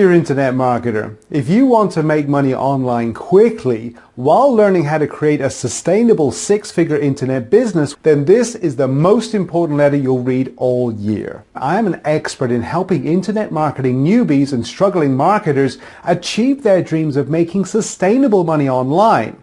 Dear Internet Marketer, if you want to make money online quickly while learning how to create a sustainable six-figure internet business, then this is the most important letter you'll read all year. I am an expert in helping internet marketing newbies and struggling marketers achieve their dreams of making sustainable money online.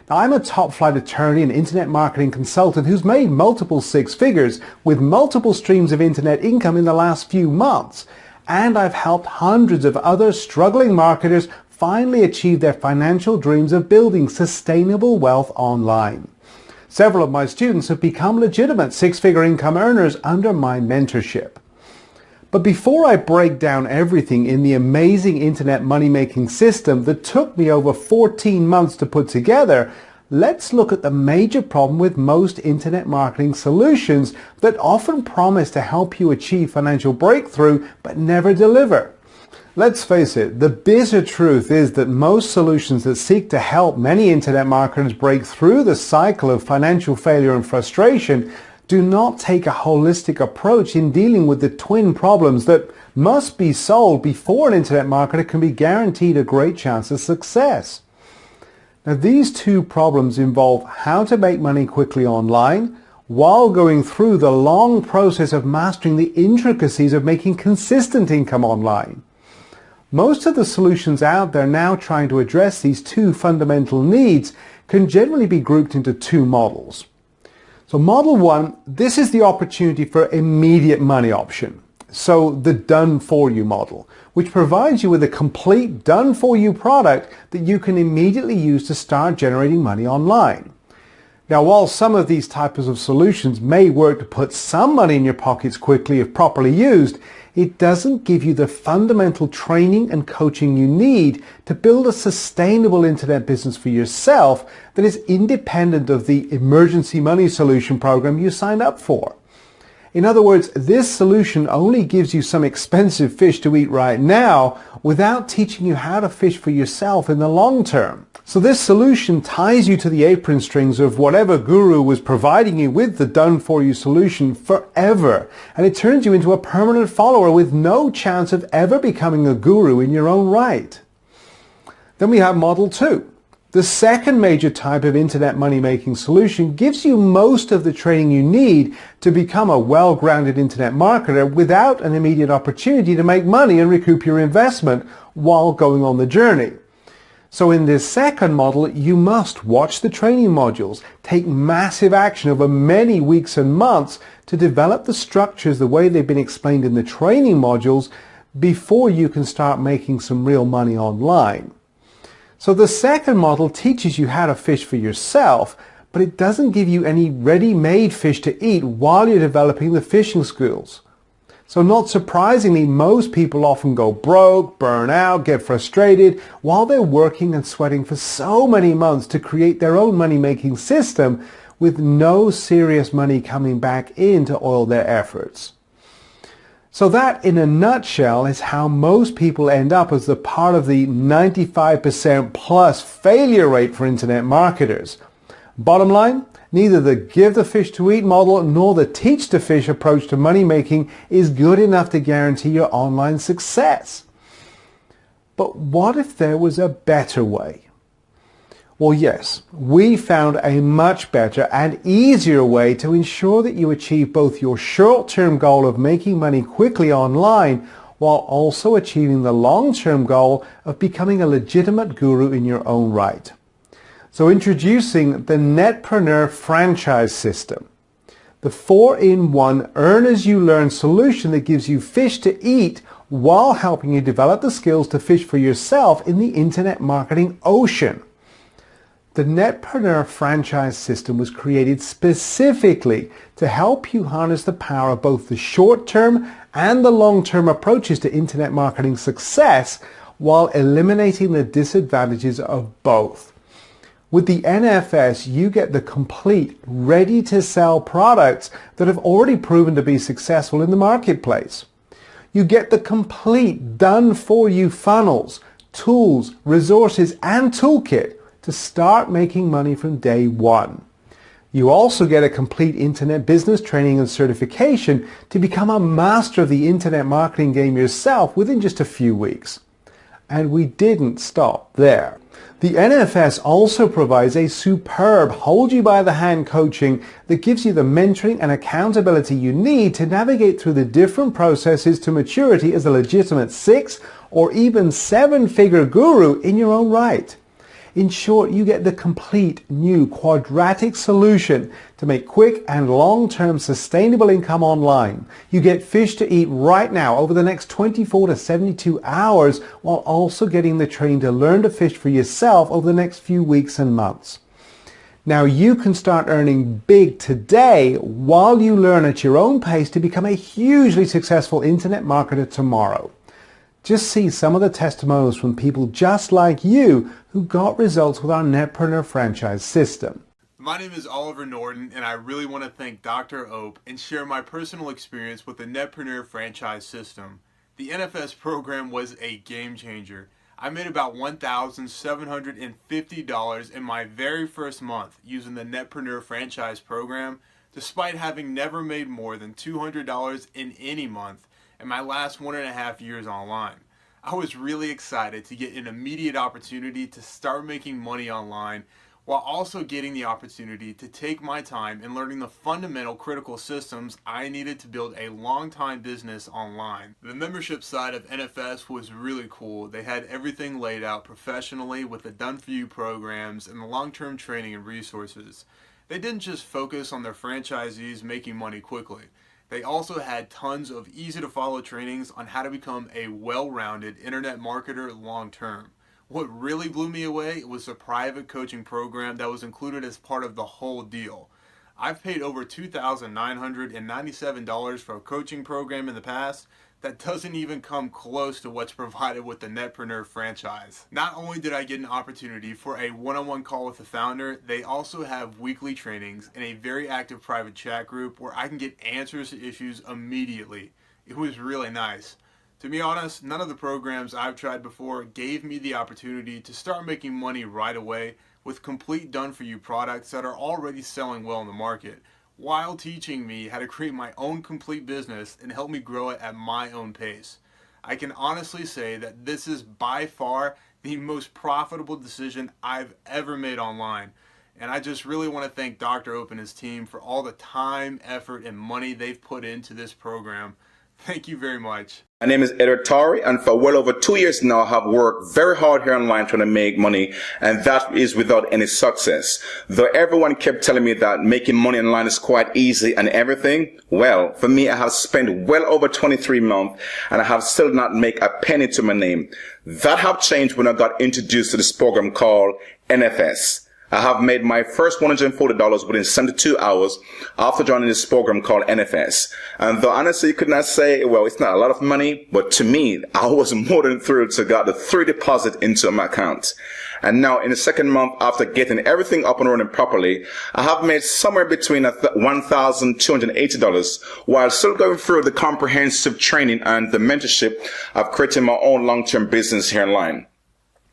Now, I'm a top-flight attorney and internet marketing consultant who's made multiple six figures with multiple streams of internet income in the last few months. And I've helped hundreds of other struggling marketers finally achieve their financial dreams of building sustainable wealth online. Several of my students have become legitimate six-figure income earners under my mentorship. But before I break down everything in the amazing internet money-making system that took me over 14 months to put together, let's look at the major problem with most internet marketing solutions that often promise to help you achieve financial breakthrough but never deliver. Let's face it, the bitter truth is that most solutions that seek to help many internet marketers break through the cycle of financial failure and frustration do not take a holistic approach in dealing with the twin problems that must be solved before an internet marketer can be guaranteed a great chance of success. Now, these two problems involve how to make money quickly online while going through the long process of mastering the intricacies of making consistent income online. Most of the solutions out there now trying to address these two fundamental needs can generally be grouped into two models. So model one, this is the opportunity for immediate money option. So the done-for-you model, which provides you with a complete done-for-you product that you can immediately use to start generating money online. Now, while some of these types of solutions may work to put some money in your pockets quickly if properly used, it doesn't give you the fundamental training and coaching you need to build a sustainable internet business for yourself that is independent of the emergency money solution program you signed up for. In other words, this solution only gives you some expensive fish to eat right now without teaching you how to fish for yourself in the long term. So this solution ties you to the apron strings of whatever guru was providing you with the done-for-you solution forever, and it turns you into a permanent follower with no chance of ever becoming a guru in your own right. Then we have model two. The second major type of internet money-making solution gives you most of the training you need to become a well-grounded internet marketer without an immediate opportunity to make money and recoup your investment while going on the journey. So in this second model, you must watch the training modules, take massive action over many weeks and months to develop the structures the way they've been explained in the training modules before you can start making some real money online. So the second model teaches you how to fish for yourself, but it doesn't give you any ready-made fish to eat while you're developing the fishing skills. So not surprisingly, most people often go broke, burn out, get frustrated while they're working and sweating for so many months to create their own money-making system with no serious money coming back in to oil their efforts. So that, in a nutshell, is how most people end up as the part of the 95% plus failure rate for internet marketers. Bottom line, neither the give the fish to eat model nor the teach to fish approach to money making is good enough to guarantee your online success. But what if there was a better way? Well, yes, we found a much better and easier way to ensure that you achieve both your short-term goal of making money quickly online while also achieving the long-term goal of becoming a legitimate guru in your own right. So introducing the Netpreneur Franchise System, the 4-in-1 earn-as-you-learn solution that gives you fish to eat while helping you develop the skills to fish for yourself in the internet marketing ocean. The Netpreneur Franchise System was created specifically to help you harness the power of both the short-term and the long-term approaches to internet marketing success while eliminating the disadvantages of both. With the NFS, you get the complete, ready-to-sell products that have already proven to be successful in the marketplace. You get the complete done-for-you funnels, tools, resources, and toolkit to start making money from day one. You also get a complete internet business training and certification to become a master of the internet marketing game yourself within just a few weeks. And we didn't stop there. The NFS also provides a superb hold-you-by-the-hand coaching that gives you the mentoring and accountability you need to navigate through the different processes to maturity as a legitimate 6 or even 7-figure guru in your own right. In short, you get the complete new quadratic solution to make quick and long-term sustainable income online. You get fish to eat right now over the next 24 to 72 hours while also getting the training to learn to fish for yourself over the next few weeks and months. Now you can start earning big today while you learn at your own pace to become a hugely successful internet marketer tomorrow. Just see some of the testimonials from people just like you who got results with our Netpreneur Franchise System. My name is Oliver Norton, and I really want to thank Dr. Ope and share my personal experience with the Netpreneur Franchise System. The NFS program was a game changer. I made about $1,750 in my very first month using the Netpreneur Franchise program, despite having never made more than $200 in any month in my last 1.5 years online. I was really excited to get an immediate opportunity to start making money online while also getting the opportunity to take my time in learning the fundamental critical systems I needed to build a long-time business online. The membership side of NFS was really cool. They had everything laid out professionally with the done-for-you programs and the long-term training and resources. They didn't just focus on their franchisees making money quickly. They also had tons of easy-to-follow trainings on how to become a well-rounded internet marketer long-term. What really blew me away was the private coaching program that was included as part of the whole deal. I've paid over $2,997 for a coaching program in the past that doesn't even come close to what's provided with the Netpreneur franchise. Not only did I get an opportunity for a one-on-one call with the founder, they also have weekly trainings and a very active private chat group where I can get answers to issues immediately. It was really nice. To be honest, none of the programs I've tried before gave me the opportunity to start making money right away with complete done-for-you products that are already selling well in the market, while teaching me how to create my own complete business and help me grow it at my own pace. I can honestly say that this is by far the most profitable decision I've ever made online. And I just really want to thank Dr. Ope and his team for all the time, effort, and money they've put into this program. Thank you very much. My name is Edward Torrey, and for well over 2 years now, I have worked very hard here online trying to make money, and that is without any success. Though everyone kept telling me that making money online is quite easy and everything, well, for me, I have spent well over 23 months, and I have still not made a penny to my name. That have changed when I got introduced to this program called NFS. I have made my first $140 within 72 hours after joining this program called NFS. And though honestly you could not say, well, it's not a lot of money, but to me, I was more than thrilled to get the 3 deposit into my account. And now in the second month after getting everything up and running properly, I have made somewhere between $1,280 while still going through the comprehensive training and the mentorship of creating my own long-term business here online.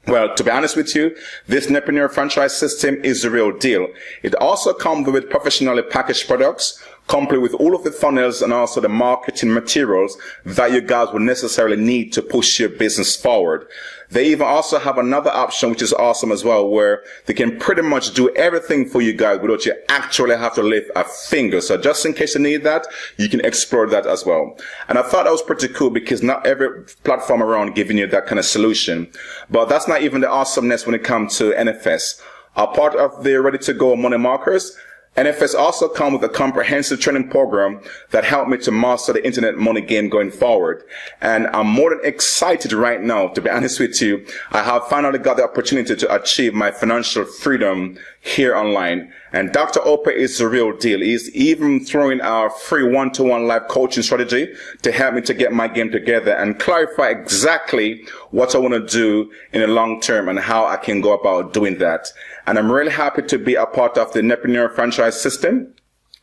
Well, to be honest with you, this Netpreneur franchise system is the real deal. It also comes with professionally packaged products, complete with all of the funnels and also the marketing materials that you guys will necessarily need to push your business forward. They even also have another option which is awesome as well, where they can pretty much do everything for you guys without you actually have to lift a finger. So just in case you need that, you can explore that as well. And I thought that was pretty cool because not every platform around giving you that kind of solution. But that's not even the awesomeness when it comes to NFS. A part of the Ready to Go money markers, NFS also comes with a comprehensive training program that helped me to master the internet money game going forward. And I'm more than excited right now, to be honest with you. I have finally got the opportunity to achieve my financial freedom here online. And Dr. Ope is the real deal. He's even throwing our free one-to-one live coaching strategy to help me to get my game together and clarify exactly what I want to do in the long term and how I can go about doing that. And I'm really happy to be a part of the Netpreneur Franchise System.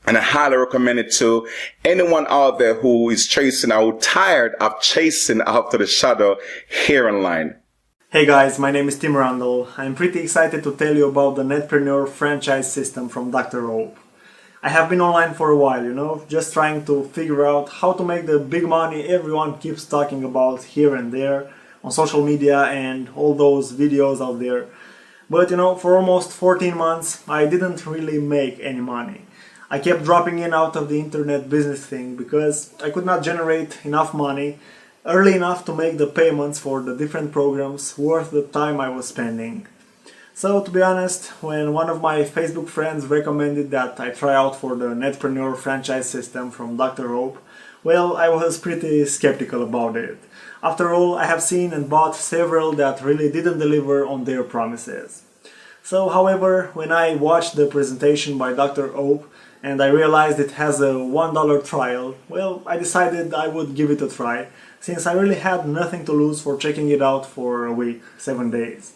And I highly recommend it to anyone out there who is chasing or tired of chasing after the shadow here online. Hey guys, my name is Tim Randall. I'm pretty excited to tell you about the Netpreneur Franchise System from Dr. Ope. I have been online for a while, just trying to figure out how to make the big money everyone keeps talking about here and there on social media and all those videos out there. But for almost 14 months I didn't really make any money. I kept dropping in out of the internet business thing because I could not generate enough money early enough to make the payments for the different programs worth the time I was spending. So to be honest, when one of my Facebook friends recommended that I try out for the Netpreneur Franchise System from Dr. Hope, well, I was pretty skeptical about it. After all, I have seen and bought several that really didn't deliver on their promises. So, however, when I watched the presentation by Dr. Hope and I realized it has a $1 trial, well, I decided I would give it a try, since I really had nothing to lose for checking it out for a week, 7 days.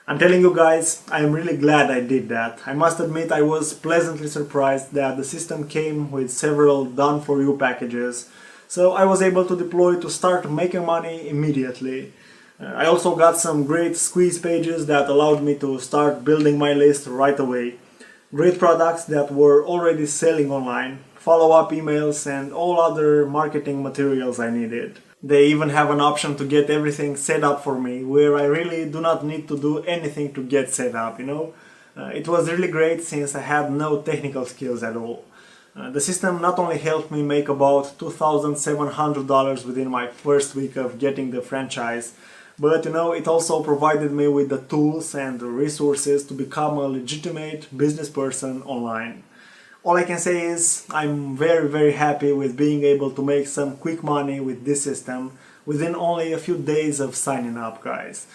I'm telling you guys, I'm really glad I did that. I must admit I was pleasantly surprised that the system came with several done-for-you packages, so I was able to deploy to start making money immediately. I also got some great squeeze pages that allowed me to start building my list right away. Great products that were already selling online, follow-up emails and all other marketing materials I needed. They even have an option to get everything set up for me, where I really do not need to do anything to get set up, It was really great since I had no technical skills at all. The system not only helped me make about $2,700 within my first week of getting the franchise, but it also provided me with the tools and the resources to become a legitimate business person online. All I can say is I'm very happy with being able to make some quick money with this system within only a few days of signing up, guys.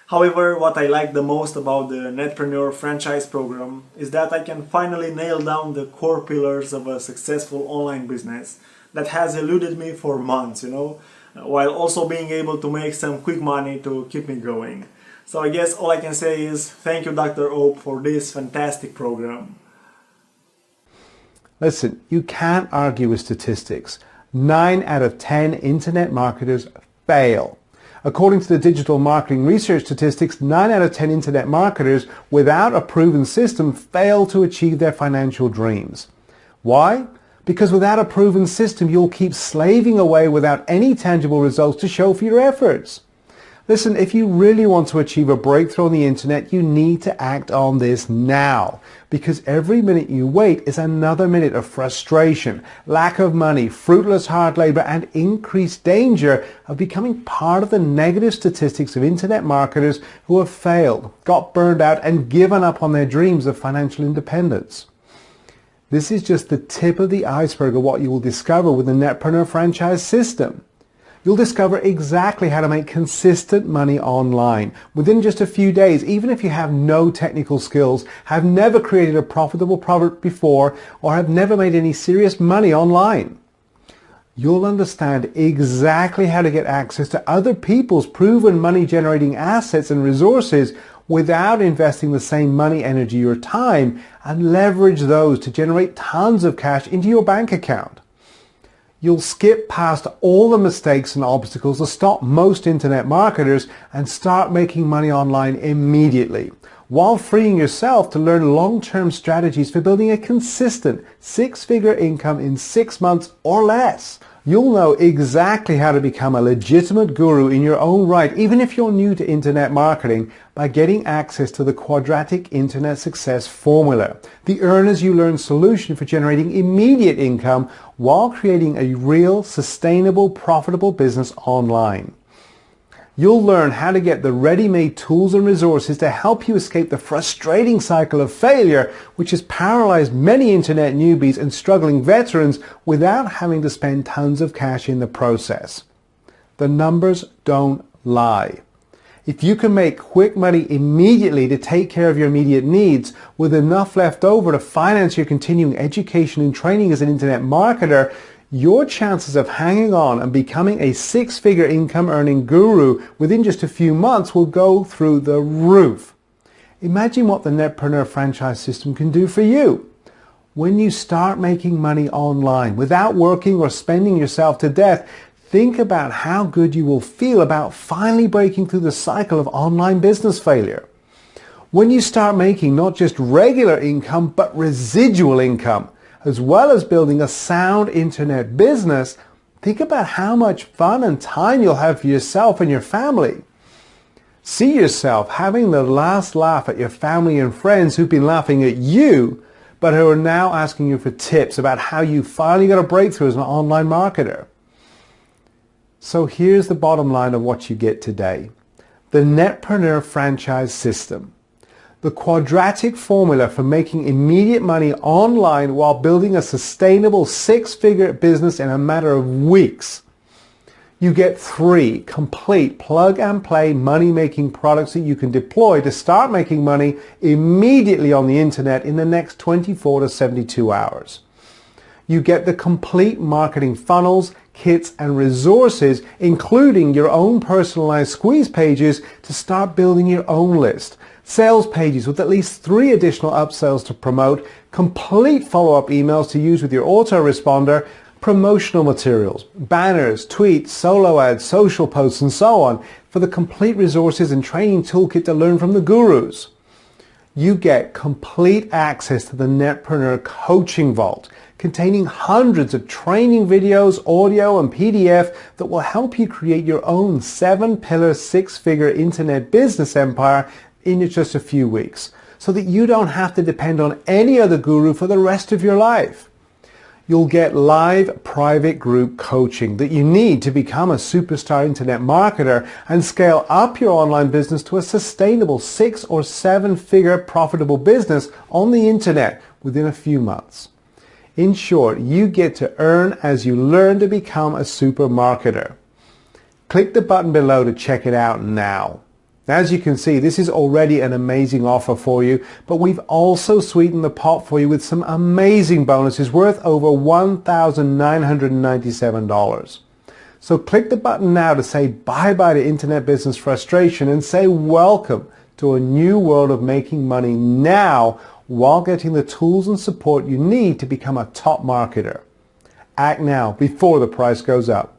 However, what I like the most about the Netpreneur franchise program is that I can finally nail down the core pillars of a successful online business that has eluded me for months, while also being able to make some quick money to keep me going. So I guess all I can say is thank you, Dr. Hope, for this fantastic program. Listen, you can't argue with statistics. 9 out of 10 internet marketers fail. According to the digital marketing research statistics, 9 out of 10 internet marketers without a proven system fail to achieve their financial dreams. Why? Because without a proven system, you'll keep slaving away without any tangible results to show for your efforts. Listen, if you really want to achieve a breakthrough on the internet, you need to act on this now. Because every minute you wait is another minute of frustration, lack of money, fruitless hard labor, and increased danger of becoming part of the negative statistics of internet marketers who have failed, got burned out, and given up on their dreams of financial independence. This is just the tip of the iceberg of what you will discover with the Netpreneur Franchise System. You'll discover exactly how to make consistent money online within just a few days, even if you have no technical skills, have never created a profitable product before, or have never made any serious money online. You'll understand exactly how to get access to other people's proven money-generating assets and resources without investing the same money, energy, or time, and leverage those to generate tons of cash into your bank account. You'll skip past all the mistakes and obstacles that stop most internet marketers and start making money online immediately, while freeing yourself to learn long-term strategies for building a consistent 6-figure income in 6 months or less. You'll know exactly how to become a legitimate guru in your own right, even if you're new to internet marketing, by getting access to the quadratic internet success formula, the earn as you learn solution for generating immediate income while creating a real, sustainable, profitable business online. You'll learn how to get the ready-made tools and resources to help you escape the frustrating cycle of failure which has paralyzed many internet newbies and struggling veterans without having to spend tons of cash in the process. The numbers don't lie. If you can make quick money immediately to take care of your immediate needs with enough left over to finance your continuing education and training as an internet marketer, your chances of hanging on and becoming a 6-figure income earning guru within just a few months will go through the roof. Imagine what the Netpreneur Franchise System can do for you. When you start making money online without working or spending yourself to death, think about how good you will feel about finally breaking through the cycle of online business failure. When you start making not just regular income, but residual income, as well as building a sound internet business, think about how much fun and time you'll have for yourself and your family. See yourself having the last laugh at your family and friends who've been laughing at you, but who are now asking you for tips about how you finally got a breakthrough as an online marketer. So here's the bottom line of what you get today. The Netpreneur Franchise System. The quadratic formula for making immediate money online while building a sustainable six-figure business in a matter of weeks. You get 3 complete plug-and-play money-making products that you can deploy to start making money immediately on the internet in the next 24 to 72 hours. You get the complete marketing funnels, kits, and resources, including your own personalized squeeze pages to start building your own list, sales pages with at least 3 additional upsells to promote, complete follow-up emails to use with your autoresponder, promotional materials, banners, tweets, solo ads, social posts, and so on for the complete resources and training toolkit to learn from the gurus. You get complete access to the Netpreneur Coaching Vault, containing hundreds of training videos, audio, and PDF that will help you create your own 7-pillar, 6-figure internet business empire in just a few weeks, so that you don't have to depend on any other guru for the rest of your life. You'll get live private group coaching that you need to become a superstar internet marketer and scale up your online business to a sustainable 6 or 7-figure profitable business on the internet within a few months. In short, you get to earn as you learn to become a super marketer. Click the button below to check it out now. As you can see, this is already an amazing offer for you, but we've also sweetened the pot for you with some amazing bonuses worth over $1,997. So click the button now to say bye-bye to internet business frustration and say welcome to a new world of making money now while getting the tools and support you need to become a top marketer. Act now before the price goes up.